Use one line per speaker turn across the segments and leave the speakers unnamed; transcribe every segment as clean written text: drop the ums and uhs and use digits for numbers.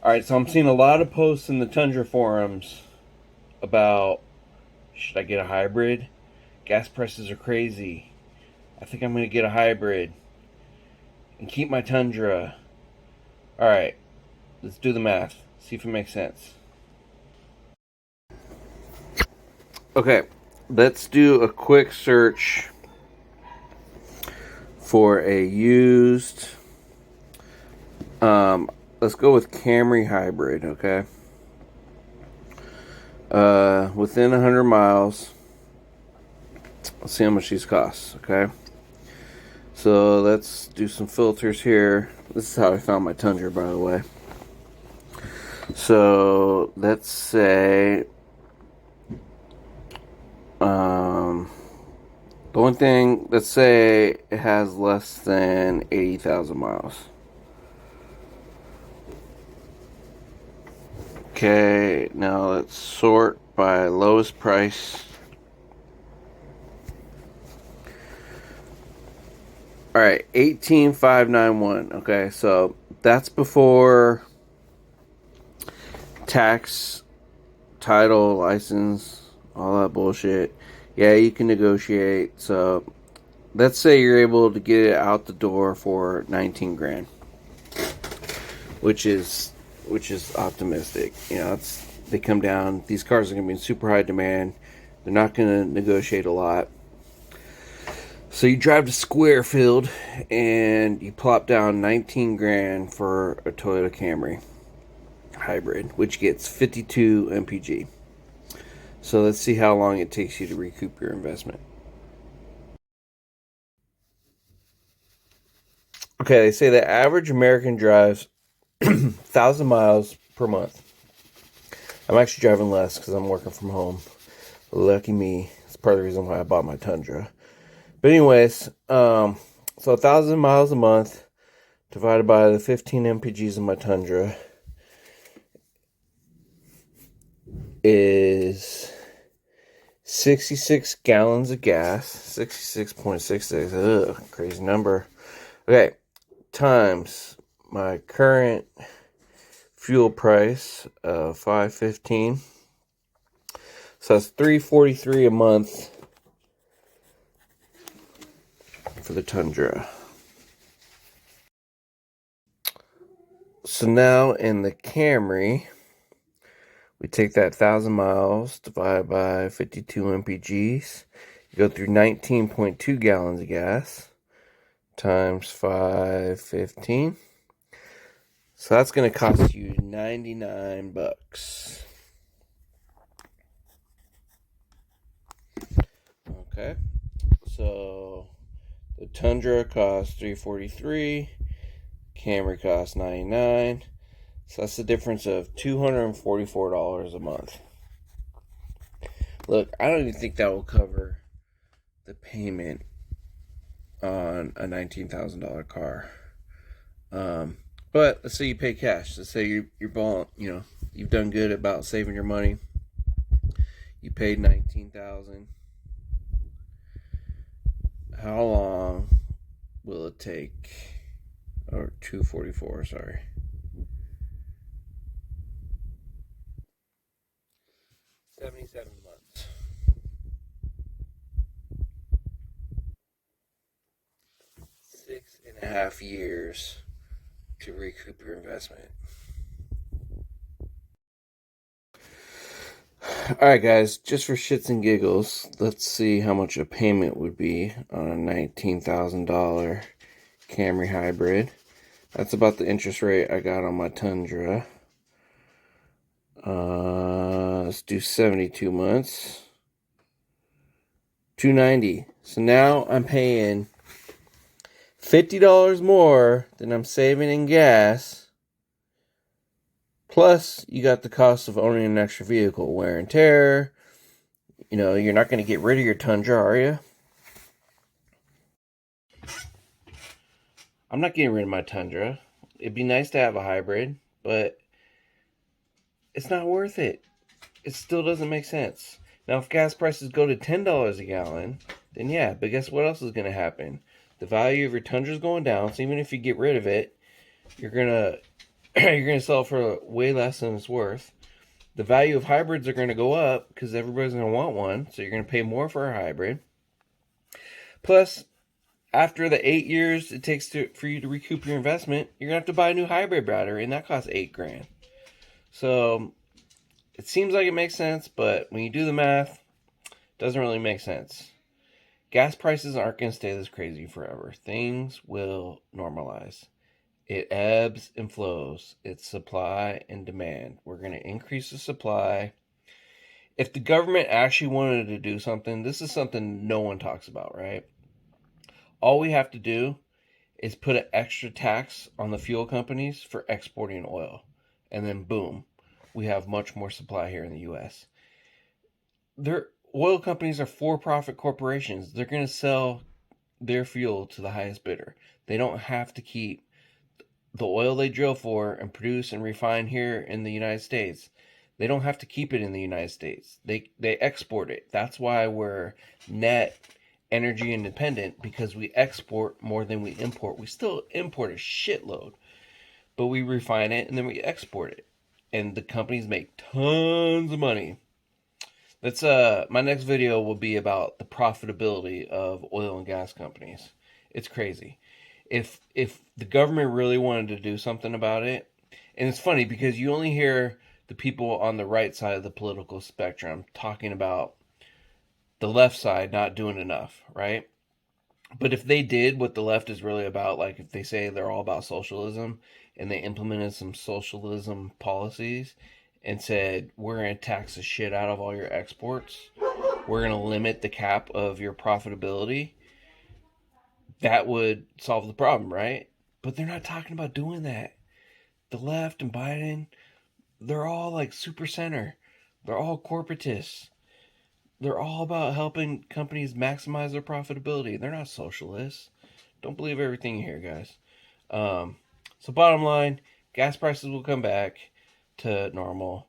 Alright, so I'm seeing a lot of posts in the Tundra forums about should I get a hybrid? Gas prices are crazy. I think I'm going to get a hybrid and keep my Tundra. Alright, let's do the math. See if it makes sense. Okay, let's do a quick search for a used. Let's go with Camry hybrid, okay? Within 100 miles. Let's see how much these cost, okay? So let's do some filters here. This is how I found my Tundra, by the way. So let's say the one thing, let's say it has less than 80,000 miles. Okay, now let's sort by lowest price. Alright, 18,591. Okay, so that's before tax, title, license, all that bullshit. Yeah, you can negotiate. So let's say you're able to get it out the door for 19 grand, which is optimistic. You know, they come down. These cars are going to be in super high demand. They're not going to negotiate a lot. So you drive to Squarefield and you plop down 19 grand for a Toyota Camry hybrid, which gets 52 mpg. So let's see how long it takes you to recoup your investment. Okay, they say the average American drives 1,000 miles per month. I'm actually driving less because I'm working from home. Lucky me. It's part of the reason why I bought my Tundra. But anyways, so 1,000 miles a month divided by the 15 mpgs of my Tundra is 66 gallons of gas. 66.66. Ugh, crazy number. Okay, times my current fuel price of $5.15. So that's $3.43 a month for the Tundra. So now in the Camry, we take that 1,000 miles divided by 52 mpgs. You go through 19.2 gallons of gas times 5.15. So that's going to cost you 99 bucks. Okay. So the Tundra costs $343. Camry costs $99. So that's the difference of $244 a month. Look, I don't even think that will cover the payment on a $19,000 car. But let's say you pay cash. Let's say you're balling, you've done good about saving your money. You paid $19,000. How long will it take? Or $244, sorry. 77 months. 6.5 years to recoup your investment. Alright guys, just for shits and giggles, let's see how much a payment would be on a $19,000 Camry hybrid. That's about the interest rate I got on my Tundra. Let's do 72 months. $290. So now I'm paying $50 more than I'm saving in gas. Plus, you got the cost of owning an extra vehicle, wear and tear. You're not going to get rid of your Tundra, are you? I'm not getting rid of my Tundra. It'd be nice to have a hybrid, but it's not worth it. It still doesn't make sense. Now, if gas prices go to $10 a gallon, then yeah, but guess what else is going to happen? The value of your Tundra is going down, so even if you get rid of it, you're going to you're going to sell it for way less than it's worth. The value of hybrids are going to go up because everybody's going to want one, so you're going to pay more for a hybrid. Plus, after the 8 years it takes for you to recoup your investment, you're going to have to buy a new hybrid battery, and that costs $8,000. So it seems like it makes sense, but when you do the math, it doesn't really make sense. Gas prices aren't going to stay this crazy forever. Things will normalize. It ebbs and flows. It's supply and demand. We're going to increase the supply. If the government actually wanted to do something, this is something no one talks about, right? All we have to do is put an extra tax on the fuel companies for exporting oil. And then boom, we have much more supply here in the US. Their oil companies are for-profit corporations. They're going to sell their fuel to the highest bidder. They don't have to keep the oil they drill for and produce and refine here in the United States. They don't have to keep it in the United States. They export it. That's why we're net energy independent, because we export more than we import. We still import a shitload, but we refine it and then we export it. And the companies make tons of money. That's my next video will be about the profitability of oil and gas companies. It's crazy. If the government really wanted to do something about it, and it's funny because you only hear the people on the right side of the political spectrum talking about the left side not doing enough, right? But if they did what the left is really about, like if they say they're all about socialism and they implemented some socialism policies and said, we're going to tax the shit out of all your exports, we're going to limit the cap of your profitability, that would solve the problem, right? But they're not talking about doing that. The left and Biden, they're all like super center. They're all corporatists. They're all about helping companies maximize their profitability. They're not socialists. Don't believe everything you hear, guys. So bottom line, gas prices will come back to normal.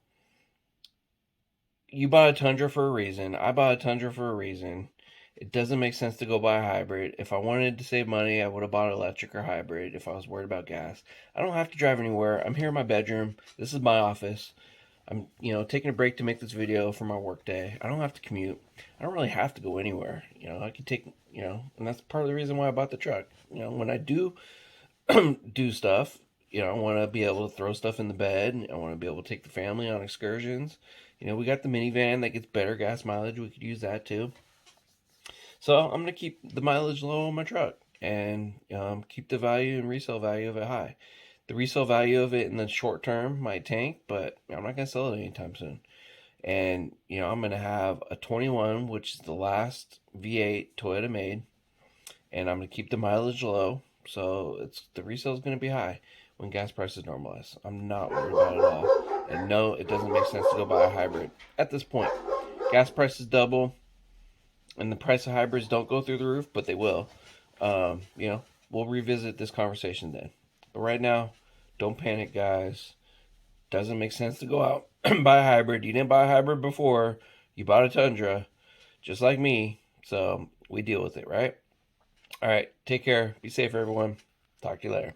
You bought a Tundra for a reason. I bought a Tundra for a reason. It doesn't make sense to go buy a hybrid. If I wanted to save money, I would have bought an electric or hybrid if I was worried about gas. I don't have to drive anywhere. I'm here in my bedroom. This is my office. I'm, taking a break to make this video for my work day. I don't have to commute. I don't really have to go anywhere. I can take, and that's part of the reason why I bought the truck. When I do do stuff, I want to be able to throw stuff in the bed. I want to be able to take the family on excursions. We got the minivan that gets better gas mileage. We could use that too. So I'm going to keep the mileage low on my truck and keep the value and resale value of it high. The resale value of it in the short term might tank, but I'm not going to sell it anytime soon. And, I'm going to have a 21, which is the last V8 Toyota made. And I'm going to keep the mileage low. So the resale is going to be high when gas prices normalize. I'm not worried about it at all. And no, it doesn't make sense to go buy a hybrid at this point. Gas prices double, and the price of hybrids don't go through the roof, but they will. We'll revisit this conversation then. But right now, don't panic, guys. Doesn't make sense to go out and buy a hybrid. You didn't buy a hybrid before. You bought a Tundra, just like me. So we deal with it, right? All right. Take care. Be safe, everyone. Talk to you later.